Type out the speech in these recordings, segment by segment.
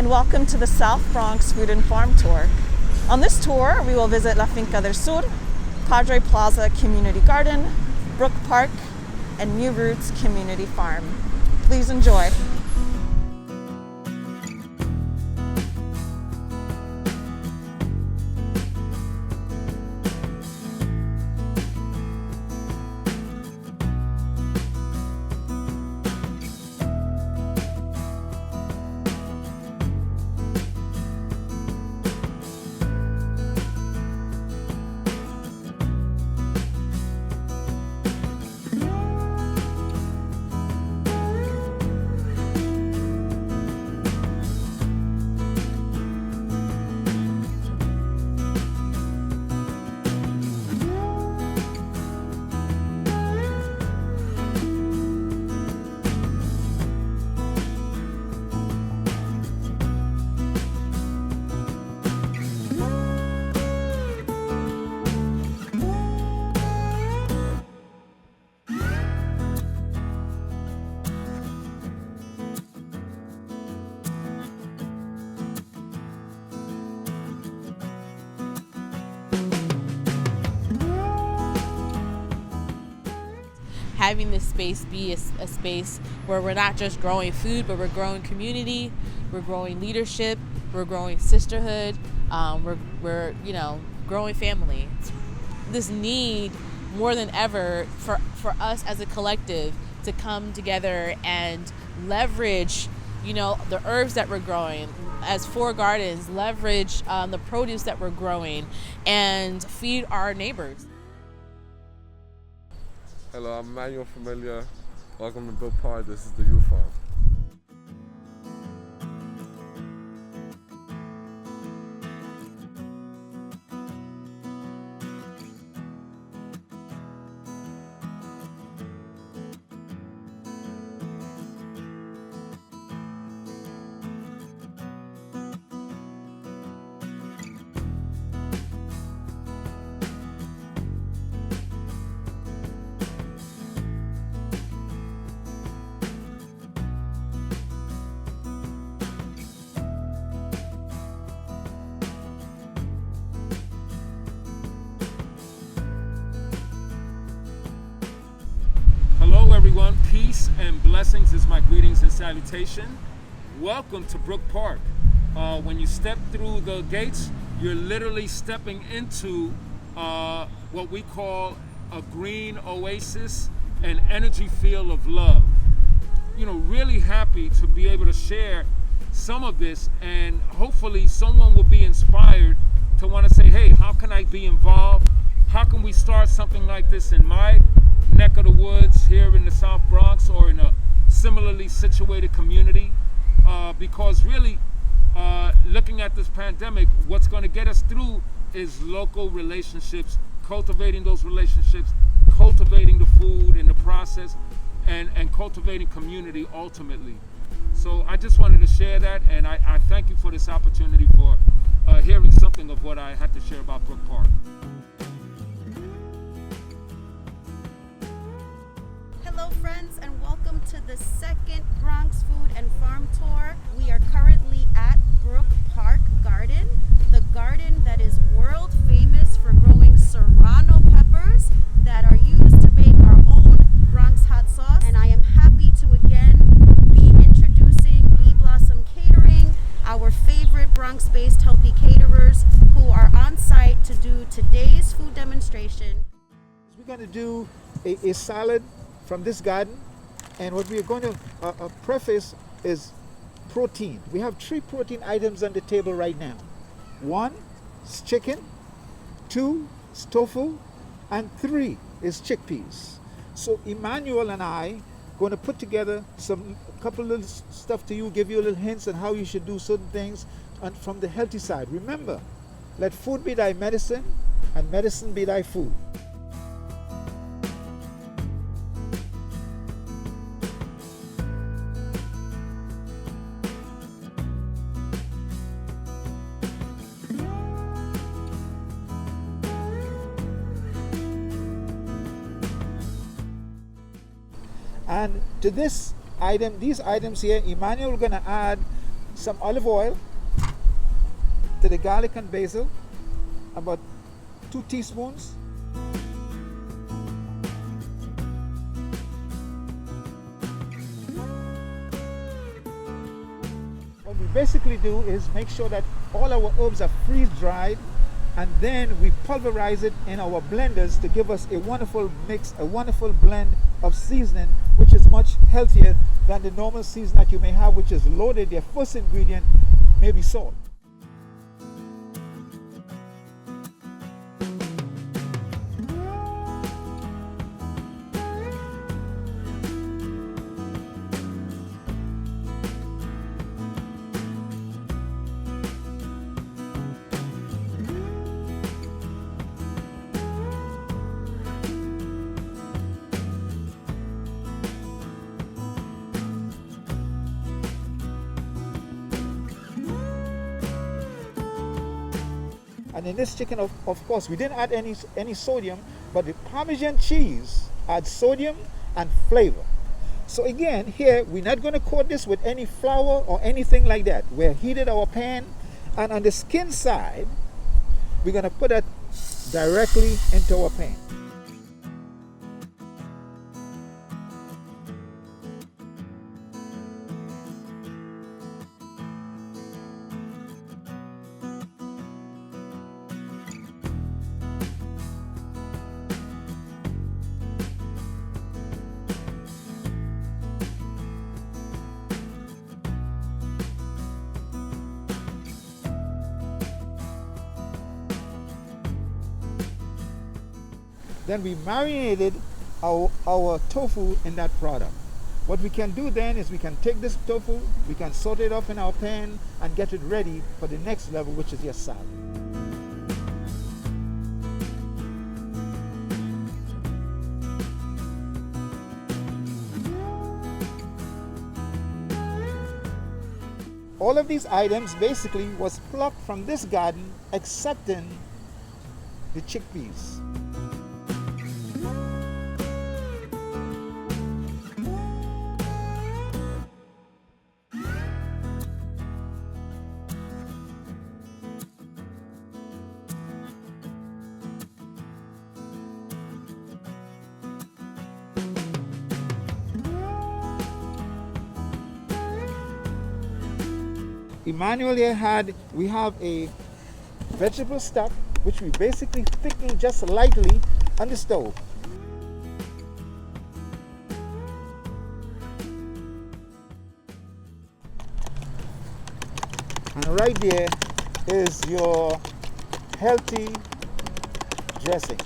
and welcome to the South Bronx Food and Farm Tour. On this tour, we will visit La Finca del Sur, Padre Plaza Community Garden, Brook Park, and New Roots Community Farm. Please enjoy. Having this space be a space where we're not just growing food, but we're growing community, we're growing leadership, we're growing sisterhood, we're growing family. This need more than ever for us as a collective to come together and leverage the herbs that we're growing as 4 gardens, leverage the produce that we're growing, and feed our neighbors. Hello, I'm Emmanuel Familia. Welcome to Brook Park. This is the Youth Farm. Hello everyone, peace and blessings is my greetings and salutation. Welcome to Brook Park. When you step through the gates, you're literally stepping into what we call a green oasis, an energy field of love. Really happy to be able to share some of this, and hopefully someone will be inspired to want to say, hey, how can I be involved? How can we start something like this in my neck of the woods here in the South Bronx or in a similarly situated community? Because really, looking at this pandemic, what's going to get us through is local relationships, cultivating those relationships, cultivating the food in the process, and cultivating community ultimately. So I just wanted to share that, and I thank you for this opportunity for hearing something of what I had to share about Brook Park. Hello friends, and welcome to the second Bronx Food and Farm Tour. We are currently at Brook Park Garden, the garden that is world famous for growing serrano peppers that are used to make our own Bronx hot sauce. And I am happy to again be introducing Bee Blossom Catering, our favorite Bronx-based healthy caterers who are on site to do today's food demonstration. We're going to do a salad from this garden, and what we're going to preface is protein. We have 3 protein items on the table right now. 1 is chicken, 2 is tofu, and 3 is chickpeas. So Emmanuel and I going to put together a couple little stuff to you, give you a little hints on how you should do certain things and from the healthy side. Remember, let food be thy medicine and medicine be thy food. And to this item, these items here, Emmanuel is going to add some olive oil, to the garlic and basil, about 2 teaspoons. What we basically do is make sure that all our herbs are freeze dried, and then we pulverize it in our blenders to give us a wonderful mix, a wonderful blend of seasoning, which is much healthier than the normal seasoning that you may have, which is loaded. Their first ingredient may be salt. And in this chicken, of course, we didn't add any sodium, but the Parmesan cheese adds sodium and flavor. So again, here, we're not going to coat this with any flour or anything like that. We're heated our pan, and on the skin side, we're going to put that directly into our pan. Then we marinated our tofu in that product. What we can do then is we can take this tofu, we can salt it up in our pan and get it ready for the next level, which is your salad. All of these items basically was plucked from this garden, excepting the chickpeas. Emmanuel here we have a vegetable stock which we basically thicken just lightly on the stove. And right there is your healthy dressing.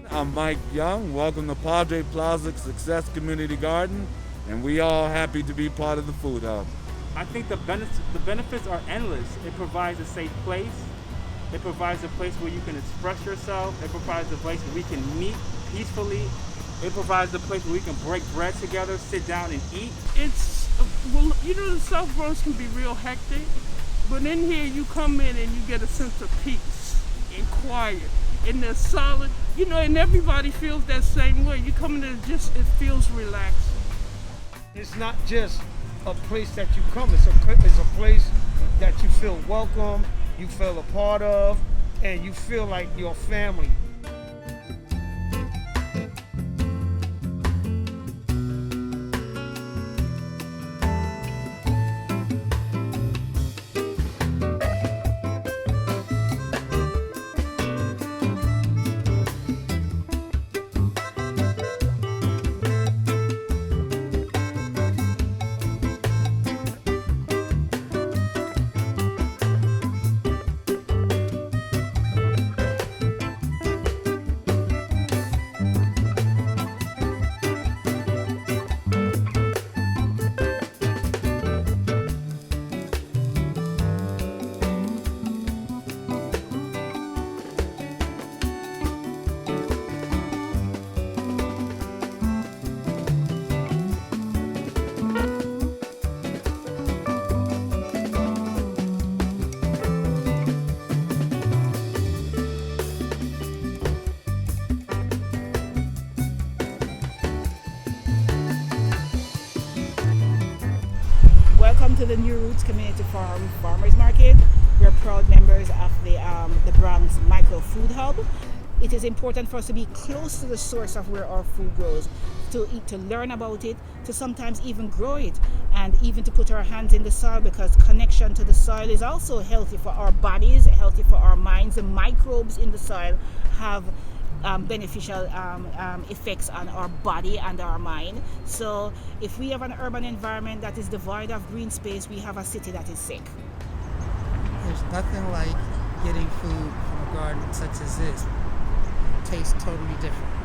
I'm Mike Young. Welcome to Padre Plaza Success Community Garden, and we all happy to be part of the Food Hub. I think the benefits are endless. It provides a safe place. It provides a place where you can express yourself. It provides a place where we can meet peacefully. It provides a place where we can break bread together, sit down and eat. It's, well, you know, the South Bronx can be real hectic, but in here you come in and you get a sense of peace and quiet. And they're solid, you know, and everybody feels that same way. You come in there, it feels relaxing. It's not just a place that you come, it's a place that you feel welcome, you feel a part of, and you feel like your family. to the New Roots Community Farm Farmers Market. We're proud members of the Bronx Micro Food Hub. It is important for us to be close to the source of where our food grows, to eat, to learn about it, to sometimes even grow it, and even to put our hands in the soil, because connection to the soil is also healthy for our bodies, healthy for our minds. The microbes in the soil have beneficial effects on our body and our mind. So if we have an urban environment that is devoid of green space, we have a city that is sick. There's nothing like getting food from a garden such as this. It tastes totally different.